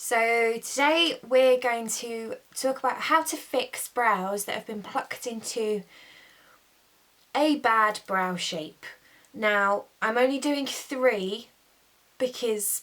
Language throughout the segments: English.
So today we're going to talk about how to fix brows that have been plucked into a bad brow shape. Now I'm only doing 3 because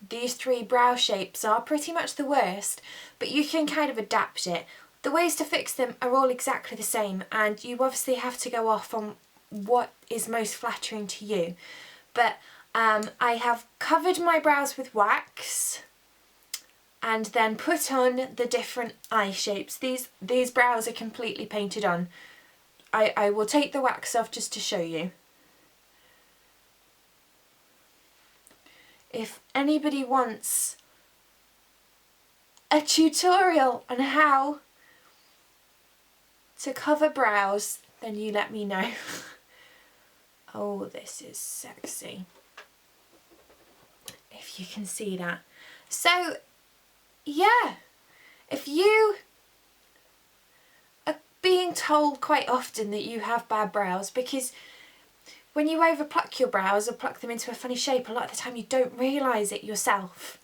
these 3 brow shapes are pretty much the worst, but you can kind of adapt it. The ways to fix them are all exactly the same, and you obviously have to go off on what is most flattering to you. But I have covered my brows with wax and then put on the different eye shapes. These brows are completely painted on. I will take the wax off just to show you. If anybody wants a tutorial on how to cover brows, then you let me know. Oh, this is sexy. If you can see that. So, yeah, if you are being told quite often that you have bad brows, because when you over pluck your brows or pluck them into a funny shape, a lot of the time you don't realise it yourself.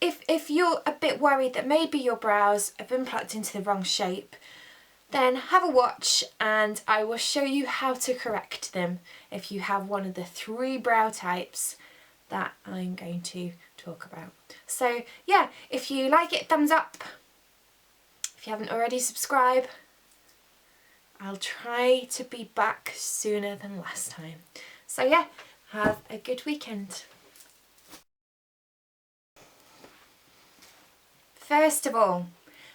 If you're a bit worried that maybe your brows have been plucked into the wrong shape, then have a watch and I will show you how to correct them if you have one of the 3 brow types that I'm going to talk about. So yeah, if you like it, thumbs up. If you haven't already, subscribe. I'll try to be back sooner than last time. So yeah, have a good weekend. First of all,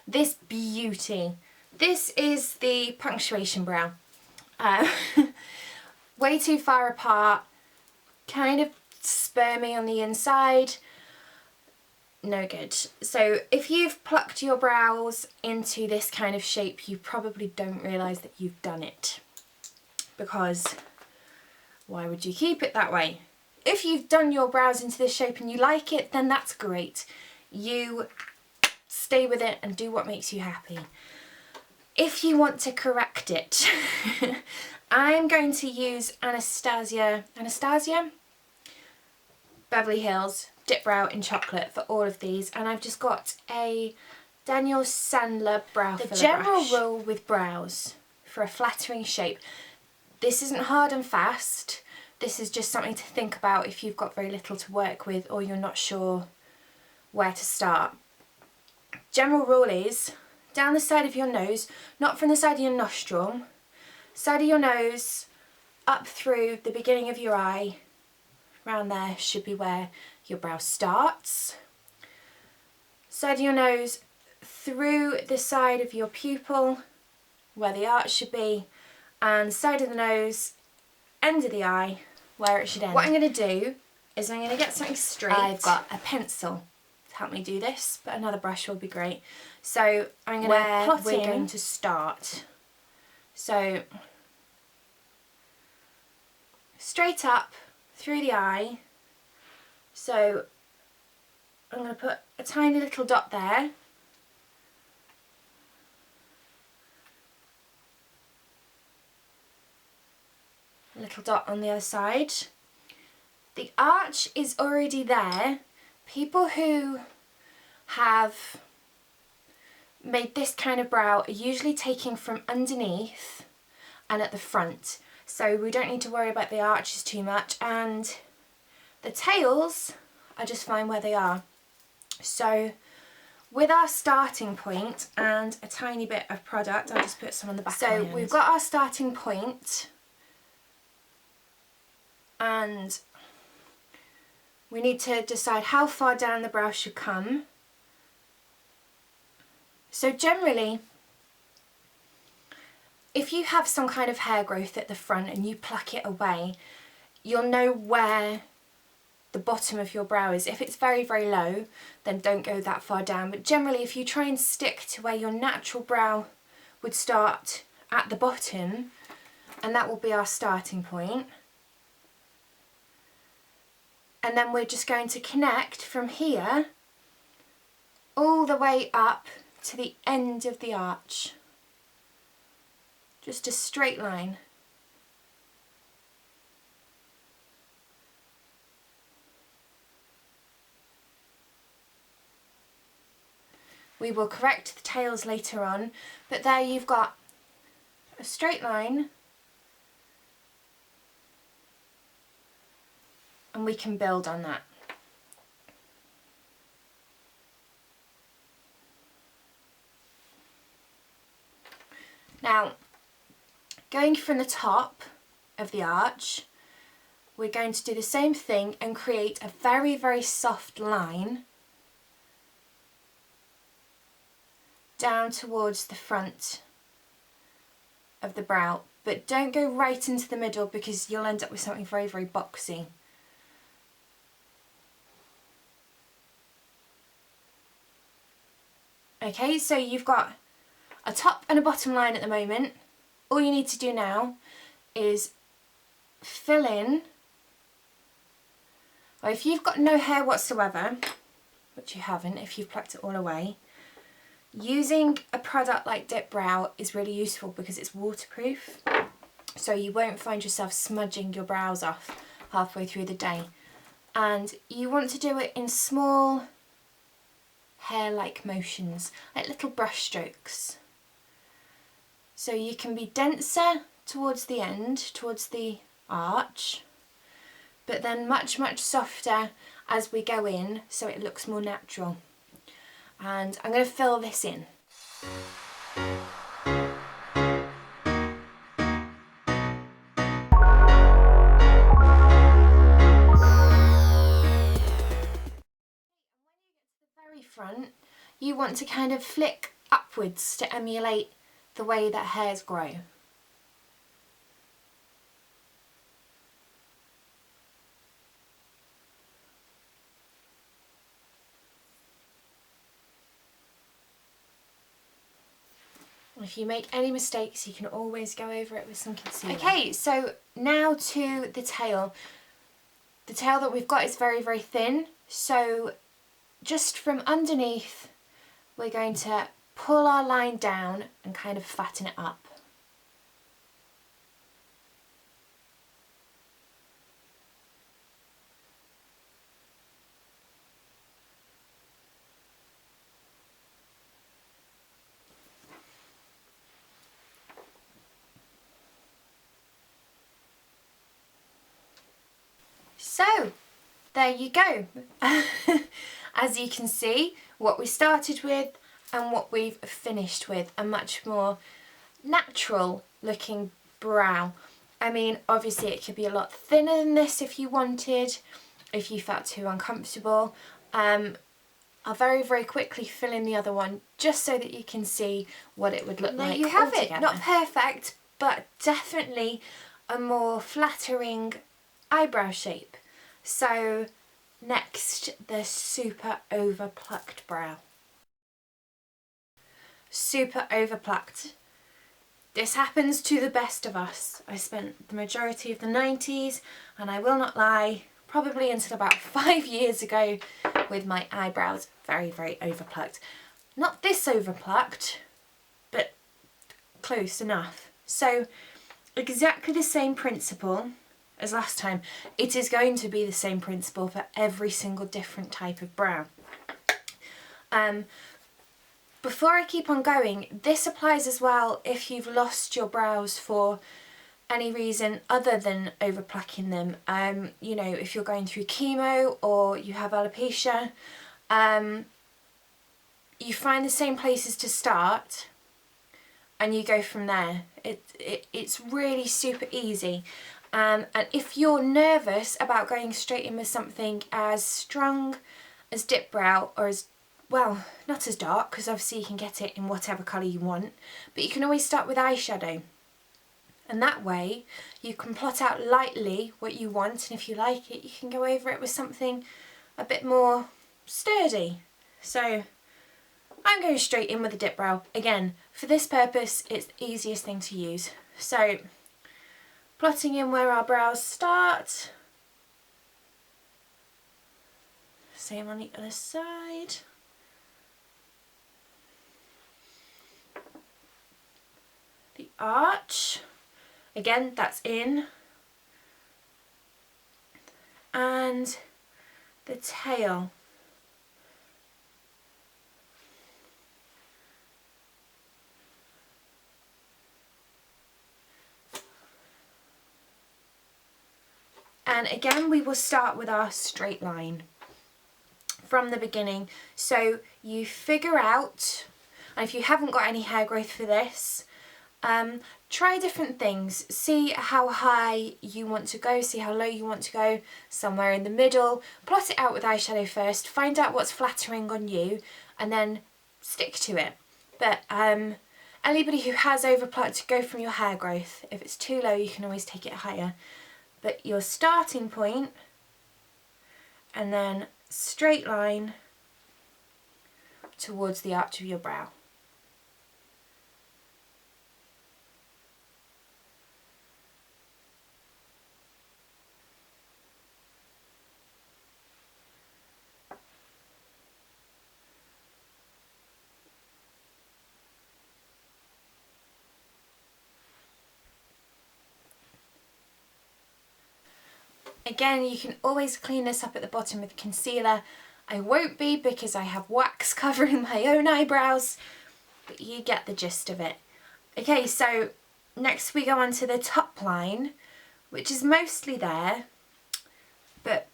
this beauty. This is the punctuation brow. Way too far apart, kind of spermy on the inside, no good. So if you've plucked your brows into this kind of shape, you probably don't realise that you've done it, because why would you keep it that way? If you've done your brows into this shape and you like it, then that's great. You stay with it and do what makes you happy. If you want to correct it, I'm going to use Anastasia Beverly Hills Dip Brow in Chocolate for all of these, and I've just got a Daniel Sandler brow filler brush. The general rule with brows for a flattering shape, this isn't hard and fast. This is just something to think about if you've got very little to work with or you're not sure where to start. General rule is down the side of your nose, not from the side of your nostril, side of your nose, up through the beginning of your eye. Around there should be where your brow starts. Side of your nose through the side of your pupil, where the arch should be, and side of the nose, end of the eye, where it should end. What I'm going to do is I'm going to get something straight. I've got a pencil to help me do this, but another brush will be great. So I'm going to plot we're going to start. So straight up through the eye. So I'm going to put a tiny little dot there. A little dot on the other side. The arch is already there. People who have made this kind of brow are usually taking from underneath and at the front, so we don't need to worry about the arches too much, and the tails are just fine where they are. So with our starting point and a tiny bit of product, I'll just put some on the back of my hand. So we've got our starting point and we need to decide how far down the brow should come. So generally, if you have some kind of hair growth at the front and you pluck it away, you'll know where the bottom of your brow is. If it's very, very low, then don't go that far down. But generally, if you try and stick to where your natural brow would start at the bottom, and that will be our starting point. And then we're just going to connect from here all the way up to the end of the arch. Just a straight line. We will correct the tails later on, but there you've got a straight line, and we can build on that. Now, going from the top of the arch, we're going to do the same thing and create a very, very soft line down towards the front of the brow, but don't go right into the middle because you'll end up with something very, very boxy. Okay, so you've got a top and a bottom line at the moment. All you need to do now is fill in, or if you've got no hair whatsoever, which you haven't if you've plucked it all away, using a product like Dip Brow is really useful because it's waterproof, so you won't find yourself smudging your brows off halfway through the day. And you want to do it in small hair-like motions, like little brush strokes. So you can be denser towards the end, towards the arch, but then much, much softer as we go in so it looks more natural. And I'm going to fill this in. Front, you want to kind of flick upwards to emulate the way that hairs grow. If you make any mistakes, you can always go over it with some concealer. Okay, so now to the tail. The tail that we've got is very, very thin, so just from underneath, we're going to pull our line down and kind of fatten it up. So, there you go. As you can see, what we started with and what we've finished with, a much more natural looking brow. I mean, obviously it could be a lot thinner than this if you wanted, if you felt too uncomfortable. I'll very, very quickly fill in the other one just so that you can see what it would look like. There you have it. Not perfect, but definitely a more flattering eyebrow shape. So next, the super over plucked brow. Super over plucked. This happens to the best of us. I spent the majority of the 90s, and I will not lie, probably until about 5 years ago, with my eyebrows very, very over plucked. Not this over plucked, but close enough. So exactly the same principle as last time. It is going to be the same principle for every single different type of brow. Before I keep on going, this applies as well if you've lost your brows for any reason other than over plucking them. You know, if you're going through chemo or you have alopecia, you find the same places to start and you go from there. It's really super easy. And if you're nervous about going straight in with something as strong as Dip Brow, or as, well, not as dark, because obviously you can get it in whatever colour you want, but you can always start with eyeshadow. And that way you can plot out lightly what you want, and if you like it, you can go over it with something a bit more sturdy. So I'm going straight in with the Dip Brow. Again, for this purpose, it's the easiest thing to use. So plotting in where our brows start. Same on the other side. The arch. Again, that's in. And the tail. And again, we will start with our straight line from the beginning. So you figure out, and if you haven't got any hair growth for this, try different things. See how high you want to go, see how low you want to go, somewhere in the middle. Plot it out with eyeshadow first, find out what's flattering on you, and then stick to it. But anybody who has overplucked, go from your hair growth. If it's too low, you can always take it higher. But your starting point, and then straight line towards the arch of your brow. Again, you can always clean this up at the bottom with concealer. I won't be because I have wax covering my own eyebrows, but you get the gist of it. Okay, so next we go on to the top line, which is mostly there, but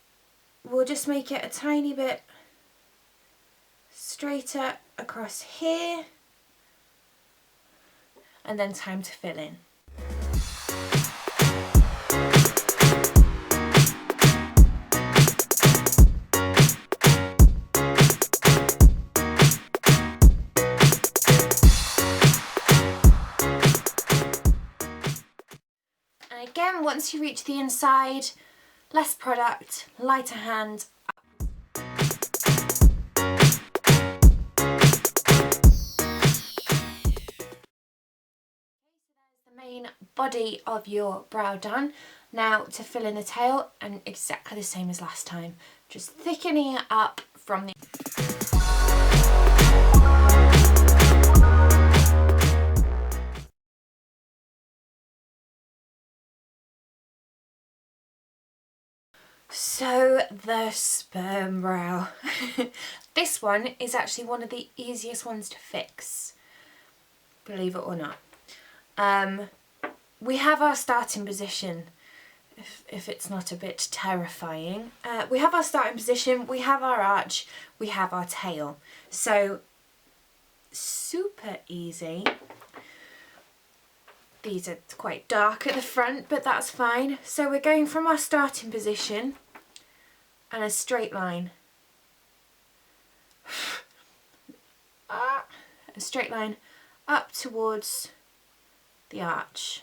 we'll just make it a tiny bit straighter across here, and then time to fill in. Again, once you reach the inside, less product, lighter hand. The main body of your brow done. Now to fill in the tail, and exactly the same as last time, just thickening it up from the So the sperm brow. This one is actually one of the easiest ones to fix, believe it or not. We have our starting position, if it's not a bit terrifying. We have our starting position, we have our arch, we have our tail. So super easy. These are quite dark at the front, but that's fine. So we're going from our starting position and a straight line. A straight line up towards the arch.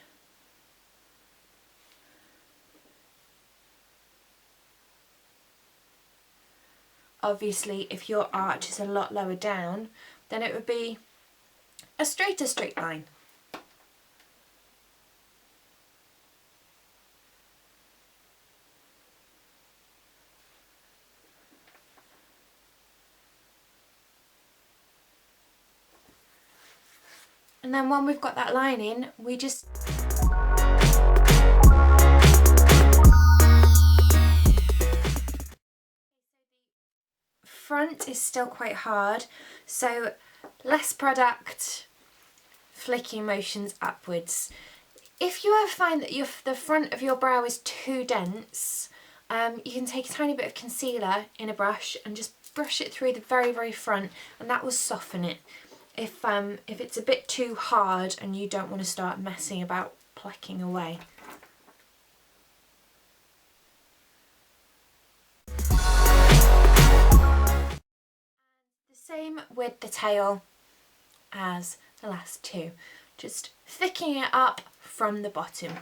Obviously, if your arch is a lot lower down, then it would be a straighter straight line. And then when we've got that line in, we just front is still quite hard, so less product, flicking motions upwards. If you ever find that the front of your brow is too dense, you can take a tiny bit of concealer in a brush and just brush it through the very, very front, and that will soften it. If it's a bit too hard and you don't want to start messing about plucking away. The same with the tail as the last two, just thickening it up from the bottom.